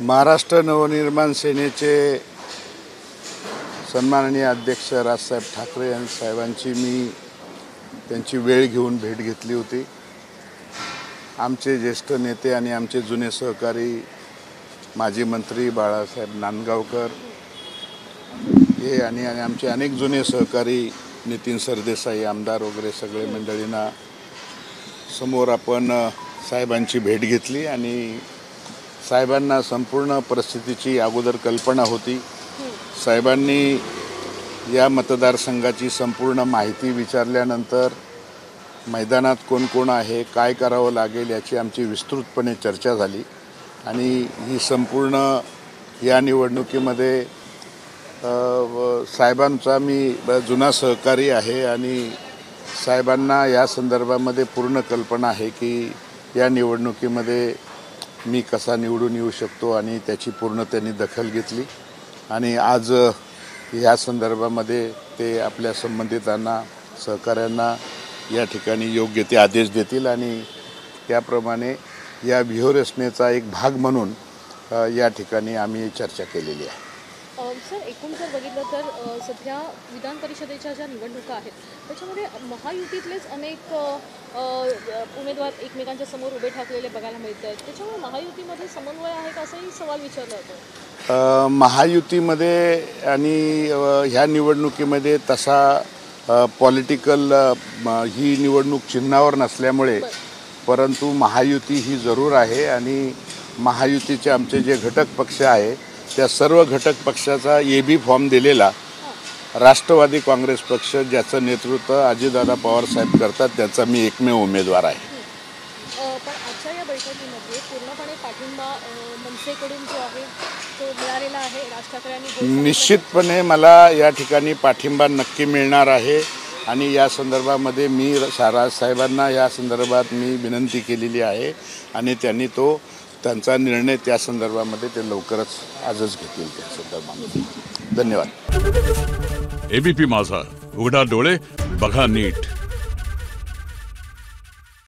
महाराष्ट्र नवनिर्माण सेनेचे सन्माननीय अध्यक्ष राजसाहेब ठाकरे साहेबांची मी त्यांची वेळ घेऊन भेट घेतली होती। आमचे ज्येष्ठ नेते आणि आमचे जुने सहकारी माजी मंत्री बाळासाहेब नांदगावकर हे आणि आमचे अनेक जुने सहकारी नितीन सरदेसाई आमदार वगैरे सगळे मंडळींना समोर आपण साहेबांची भेट घेतली आणि साहेबांना संपूर्ण परिस्थितीची अगोदर कल्पना होती। साहेबांनी या मतदारसंघाची संपूर्ण माहिती विचारल्यानंतर मैदानात कोण कोण आहे, काय करावं लागेल याची आमची विस्तृतपणे चर्चा झाली आणि ही संपूर्ण या निवडणुकीमध्ये साहेबांचा मी जुना सहकारी आहे आणि साहेबांना या संदर्भामध्ये पूर्ण कल्पना आहे की या निवडणुकीमध्ये मी कसा निवडून येऊ शकतो आणि त्याची पूर्ण त्यांनी दखल घेतली आणि आज या संदर्भामध्ये ते आपल्या संबंधितांना सहकाऱ्यांना या ठिकाणी योग्य ते आदेश देतील आणि त्याप्रमाणे या व्यूहरचनेचा एक भाग म्हणून या ठिकाणी आम्ही चर्चा केलेली आहे। सर, एकूण जर बघितलं तर सध्या विधान परिषदेच्या ज्या निवडणुका आहेत त्याच्यामध्ये महायुतीतलेच अनेक उमेदवार एकमेकांच्या समोर उभे ठाकलेले बघायला मिळत आहेत। त्याच्यामुळे महायुतीमध्ये समन्वय आहे का असाही सवाल विचारला होता। महायुतीमध्ये आणि ह्या निवडणुकीमध्ये तसा पॉलिटिकल ही निवडणूक चिन्हावर नसल्यामुळे परंतु महायुती ही जरूर आहे आणि महायुतीचे आमचे जे घटक पक्ष आहे त्या सर्व घटक पक्षाचा एबी फॉर्म दिलेला राष्ट्रवादी काँग्रेस पक्ष ज्याचं नेतृत्व अजितदादा पवार साहेब करतात त्याचा मी एकमेव उमेदवार आहे। पण आजच्या या बैठकीमध्ये पूर्णपणे पाठिंबा मनसेकडून जो आहे तो मिळालेला आहे। राज ठाकरे यांनी निश्चितपणे मला या ठिकाणी पाठिंबा नक्की मिळणार आहे आणि या संदर्भामध्ये मी साहेबांना या संदर्भात मी विनंती केलेली आहे आणि त्यांनी त्यांचा निर्णय त्या संदर्भामध्ये ते लवकरच आजच घेतील त्या संदर्भामध्ये। धन्यवाद। एबीपी माझा, उघडा डोळे बघा नीट।